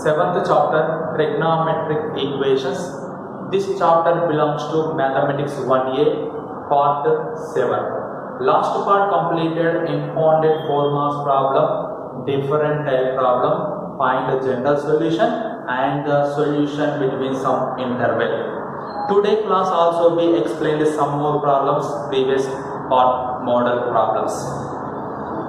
seventh chapter, trigonometric equations. This chapter belongs to mathematics 1A part 7. Last part completed impounded 4 marks problem, different type problem, find the general solution and the solution between some interval. Today class also be explained some more problems, previous part model problems.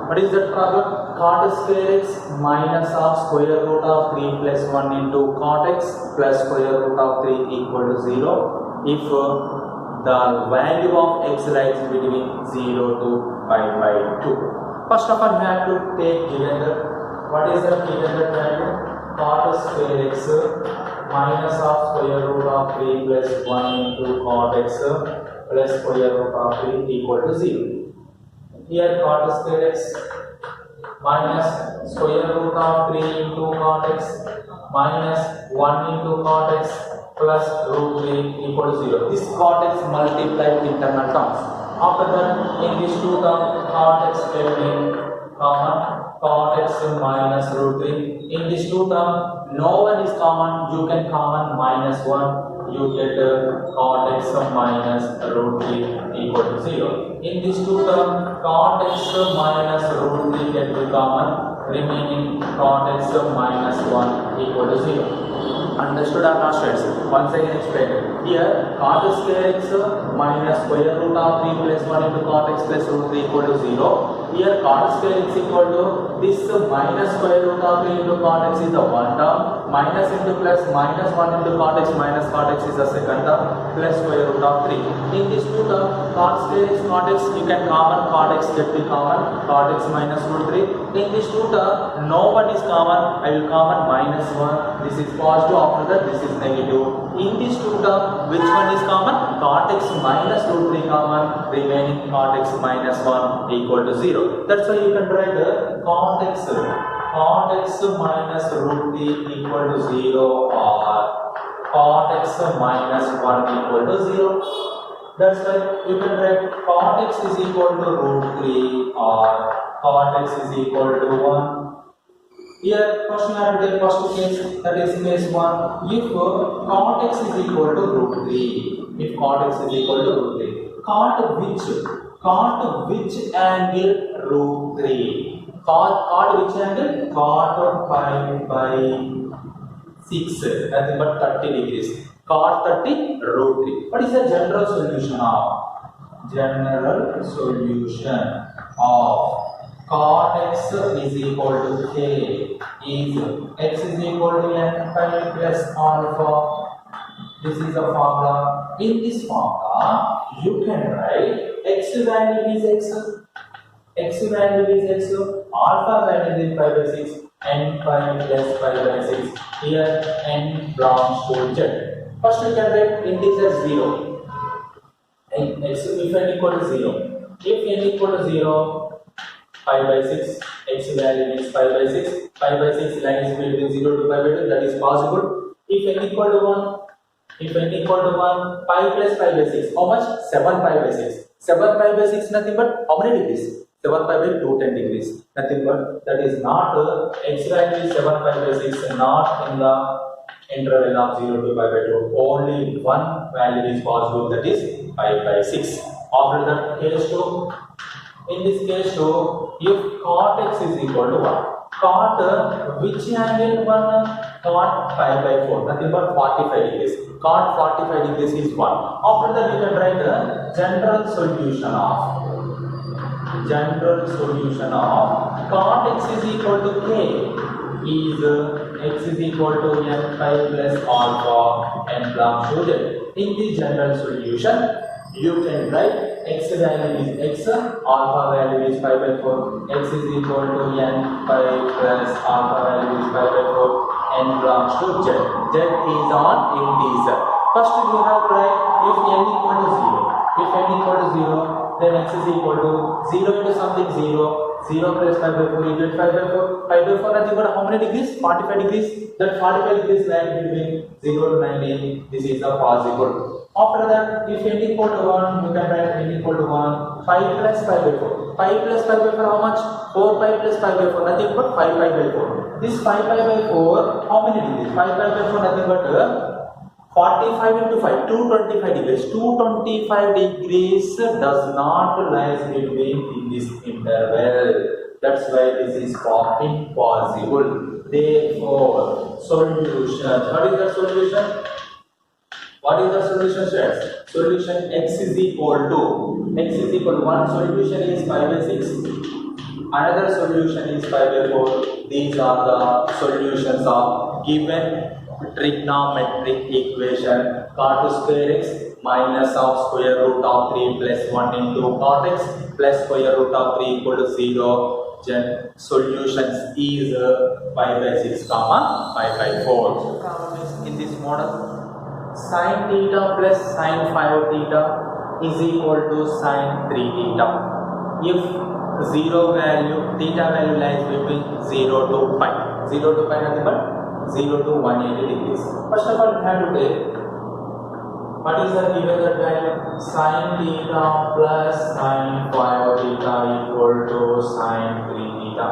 What is that problem? Cot square x minus of square root of 3 plus 1 into cot x plus square root of 3 equal to 0 if the value of x lies between 0 to pi by 2. First of all, we have to take given the, what is the given the value? Cot square x minus of square root of 3 plus 1 into cot x plus square root of 3 equal to 0. Here cot square x minus square root of 3 into cot x minus 1 into cot x plus root 3 equal to 0. This cot x multiplied internal terms. After that, in these two terms, cot x will be common, cot x minus root 3. In these two terms, no one is common, you can common minus 1, you get cot x minus root 3 equal to 0. In these two terms, cot x minus root 3 get to common, remaining cot x minus 1 equal to 0. Understood or not, students? Once again explain. Here, cot square x minus square root of 3 plus 1 into cot x plus root 3 equal to 0. Here, cot square x equal to this minus square root of 3 into cot x is the one term, minus into plus minus 1 into cot x minus cot x is the second term, plus square root of 3. In this two term, cot square x cot x, you can common cot x get be common, cot x minus root 3. In this two term, no one is common, I will common minus 1. This is positive, after that this is negative. In this two term, which one is common? Cot x minus root 3 common, remaining cot x minus 1 equal to 0. That's why you can write the cot x minus root 3 equal to 0 or cot x minus 1 equal to 0. That's why you can write cot x is equal to root 3 or cot x is equal to 1. Here, first you have to take first case, that is case 1. If cot x is equal to root 3, if cot x is equal to root 3, cot which angle root 3? Cot which angle? Cot pi by 6, nothing but 30 degrees. Cot 30 root 3. What is the general solution of? General solution of cot x is equal to k is x is equal to n pi plus alpha. This is the formula. In this formula, you can write x value is x value is x, alpha value is pi by 6, n pi plus pi by 6. Here n belongs to z. First you can write integer 0. X if n equal to 0. If n equal to 0, pi by 6, x value is pi by 6, pi by 6 lies between 0 to pi by 2, that is possible. If n equal to 1, pi plus pi by 6, how much? 7 pi by 6. 7 pi by 6 nothing but how many degrees? 7 pi by 210 degrees. Nothing but that is not x value is 7 pi by 6, not in the interval of 0 to pi by 2. Only one value is possible, that is pi by 6. After that, case 2. In this case 2, if cot x is equal to 1, cot which angle 1? Cot pi by 4, nothing but 45 degrees. Cot 45 degrees is 1. After that, you can write the general solution of cot x is equal to k is x is equal to n pi plus alpha n belongs to z. In the general solution, you can write x value is x, alpha value is pi by 4, x is equal to n pi plus alpha value is pi by 4, n belongs to z. Z is on integer. First we have to write if n equal to 0. If n equal to 0, then x is equal to 0 into something 0. 0 plus pi by 4, you get pi by 4. Pi by 4 nothing but how many degrees? 45 degrees. That 45 degrees lie between 0 to 90. This is the possible. After that, if n equal to 1, you can write n equal to 1. Pi plus pi by 4. Pi plus pi by 4 how much? 4 pi plus pi by 4. Nothing but 5 pi by 4. This 5 pi by 4, how many degrees? 5 pi by 4 nothing but 45 into 5, 225 degrees. 225 degrees does not lie between in this interval. That's why this is impossible. Therefore, solution. What is the solution? What is the solution, students? Solution x is equal to one solution is 5 by 6. Another solution is 5 by 4. These are the solutions of given trigonometric equation cot square x minus of square root of 3 plus 1 into cot x plus square root of 3 equal to 0. Solutions is 5 by 6 comma 5 by 4. In this model, sin theta plus sin 5 theta is equal to sin 3 theta. If theta value lies between 0 to pi. 0 to pi nothing but 0 to 180 degrees. First of all, we have to take what is the given that value? Sin theta plus sin 5 theta equal to sin 3 theta.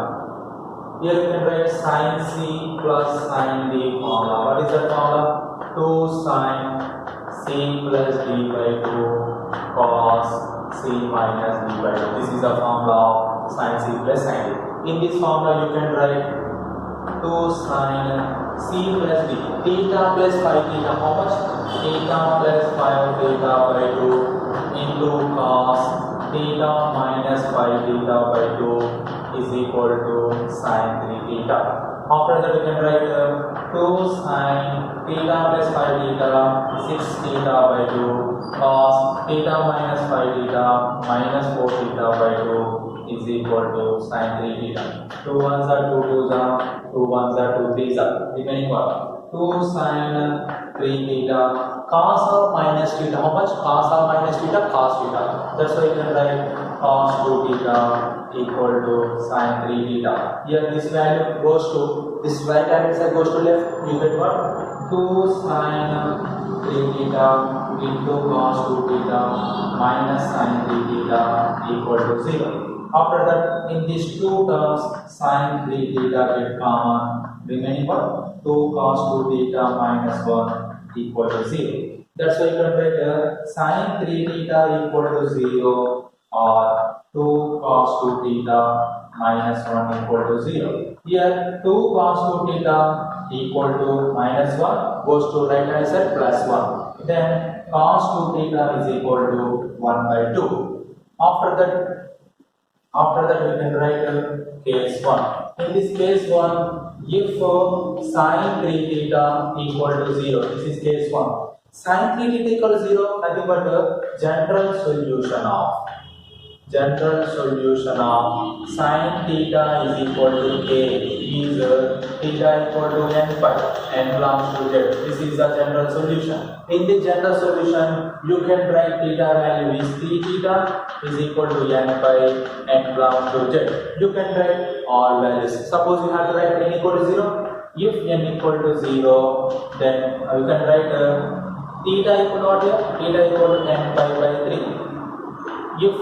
Here you can write sin c plus sin d formula. What is the formula? 2 sin c plus d by 2 cos c minus d by 2. This is the formula of sin c plus sin d. In this formula you can write 2 sin c plus d. Theta plus 5 theta, how much? Theta plus 5 theta by 2 into cos theta minus 5 theta by 2 is equal to sin 3 theta. After that we can write 2 sin theta plus 5 theta 6 theta by 2 cos theta minus 5 theta minus 4 theta by 2 is equal to sin 3 theta. 2 ones are 2 twos are 2 ones are 2 threes are remaining what? 2 sin 3 theta cos of minus theta. How much? Cos of minus theta cos theta. That's why you can write cos 2 theta equal to sin 3 theta. Here this value goes to this right hand side goes to left. You get what? 2 sin 3 theta into cos 2 theta minus sin 3 theta equal to 0. After that, in these two terms, sin 3 theta get common. Remaining what? 2 cos 2 theta minus 1 equal to 0. That's why you can write sin 3 theta equal to 0 or 2 cos 2 theta minus 1 equal to 0. Here 2 cos 2 theta equal to minus 1 goes to right hand side plus 1. Then cos 2 theta is equal to 1 by 2. After that we can write case 1. In this case 1, if sin 3 theta equal to 0, this is case 1. Sin 3 theta equal to 0, nothing but general solution of sin theta is equal to k is theta equal to n pi, n belongs to z. This is the general solution. In the general solution, you can write theta value is 3 theta is equal to n pi, n belongs to z. You can write all values. Suppose you have to write n equal to 0. If n equal to 0, then you can write theta equal to what here? Theta equal to n pi by 3. If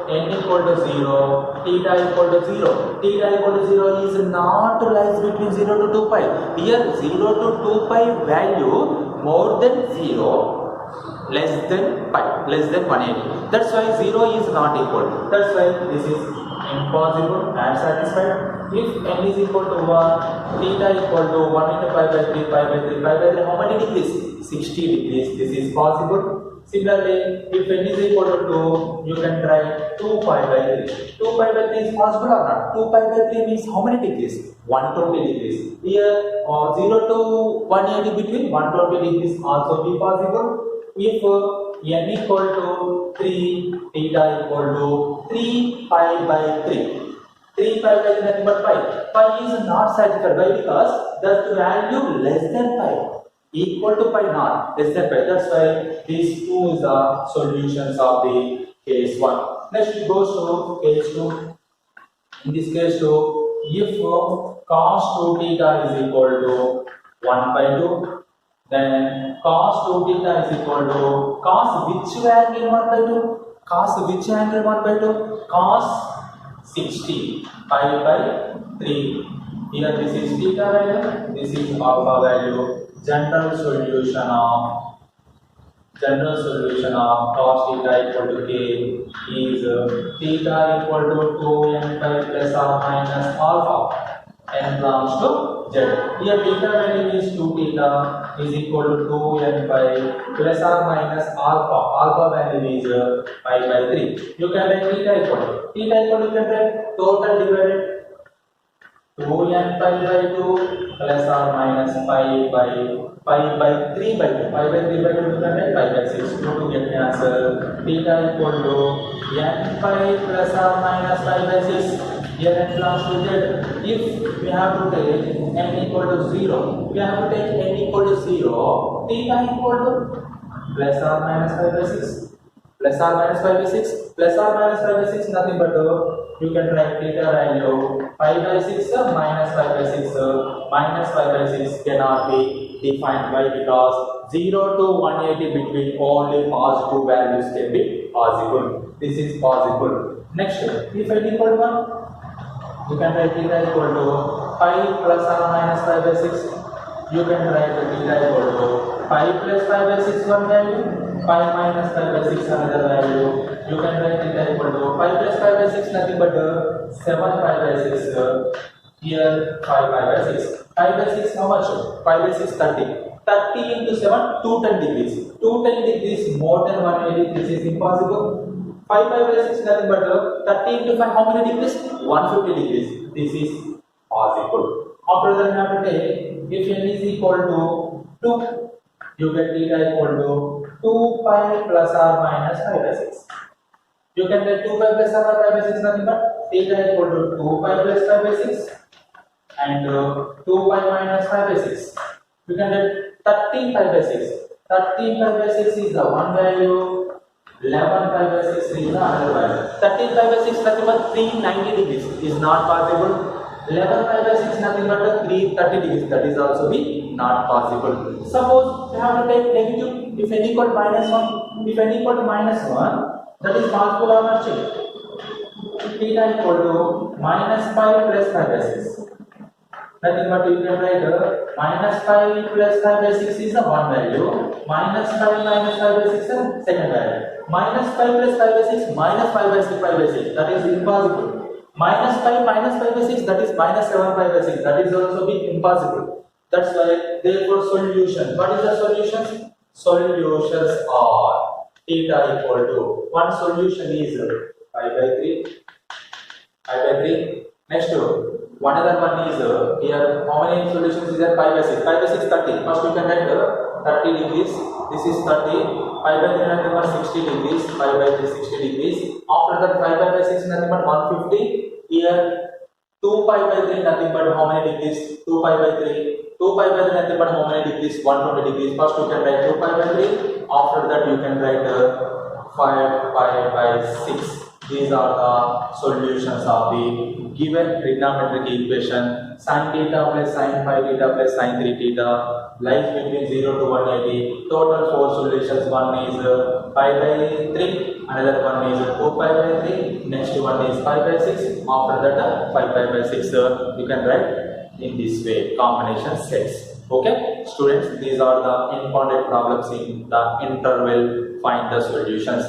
n equal to 0, theta equal to 0. Theta equal to 0 is not lies between 0 to 2 pi. Here 0 to 2 pi value more than 0, less than pi, less than 180. That's why 0 is not equal. That's why this is impossible and satisfied. If n is equal to 1, theta equal to 1 into pi by 3, pi by 3, pi by 3, how many degrees? 60 degrees. This is possible. Similarly, if n is equal to 2, you can write 2 pi by 3. 2 pi by 3 is possible or not? 2 pi by 3 means how many degrees? 120 degrees. Here, 0 to 180 between 120 degrees also be possible. If n equal to 3, theta equal to 3 pi by 3. 3 pi by 3 nothing but pi. Pi is not satisfied. Why? Because the value less than pi. Equal to pi not less than pi. That's why these two is the solutions of the case 1. Next it goes to case 2. In this case 2, if cos 2 theta is equal to 1 by 2, then cos 2 theta is equal to cos which angle 1 by 2? Cos which angle 1 by 2? Cos 60 pi by 3 Here this is theta value, this is alpha value. General solution of cos theta equal to k is theta equal to 2n pi plus or minus alpha. N belongs to z. Here theta value is 2 theta is equal to 2n pi plus or minus alpha. Alpha value is pi by 3. You can write theta equal to you can write total divided 2n pi by 2 plus or minus pi by 3 by 2. Pi by 3 by 2 you can write pi by 6. To get the answer, theta equal to n pi plus or minus pi by 6. Here n belongs to z. If we have to take n equal to 0, we have to take n equal to 0. Theta equal to plus or minus pi by 6. Plus or minus pi by 6. Plus or minus pi by 6 nothing but you can write theta value pi by 6 minus pi by 6. Minus pi by 6 cannot be defined by because 0 to 180 between only positive values can be possible. This is possible. Next, if n equal to 1, you can write theta equal to pi plus or minus pi by 6. You can write theta equal to pi plus pi by 6 one value, pi minus pi by 6 another value. You can write theta equal to pi plus pi by 6 nothing but 7 pi by 6. Here 5 pi by 6. Pi by 6 how much? Pi by 6 30. 30 into 7 210 degrees. 210 degrees more than 180. This is impossible. 5 pi by 6 nothing but 30 into 5 how many degrees? 150 degrees. This is possible. After that we have to take if n is equal to 2, you get theta equal to 2 pi plus or minus pi by 6. You can get 2 pi plus or pi by 6 nothing but theta equal to 2 pi plus pi by 6 and 2 pi minus pi by 6. You can get 13 pi by 6. 13 pi by 6 is the one value. 11 pi by 6 is the other value. 13 pi by 6 nothing but 390 degrees is not possible. 11 pi by 6 nothing but 330 degrees, that is also be not possible. Suppose we have to take negative if n equal to minus 1. If n equal to minus 1, that is possible or not? Check. Theta equal to minus pi plus pi by 6. Nothing but you can write minus pi plus pi by 6 is the one value. Minus pi minus pi by 6 is the second value. Minus pi plus pi by 6 minus pi by 6 pi by 6. That is impossible. Minus pi minus pi by 6 that is minus 7 pi by 6. That is also be impossible. That's why therefore solution. What is the solutions? Solutions are theta equal to one solution is pi by 3. Pi by 3. Next one other one is here how many solutions is there? Pi by 6. Pi by 6 30. First you can write 30 degrees. This is 30. Pi by 3 nothing but 60 degrees. Pi by 3 60 degrees. After that pi by 6 nothing but 150. Here 2 pi by 3 nothing but how many degrees? 2 pi by 3. 2 pi by 3 nothing but how many degrees? 120 degrees. First you can write 2 pi by 3. After that you can write 5 pi by 6. These are the solutions of the given trigonometric equation. Sin theta plus sin phi theta plus sin 3 theta lies between 0 to 180. Total 4 solutions. One is pi by 3, another one is 2 pi by 3, next one is pi by 6. After that 5 pi by 6 you can write in this way, combination sets. Okay students, these are the important problems in the interval. Find the solutions.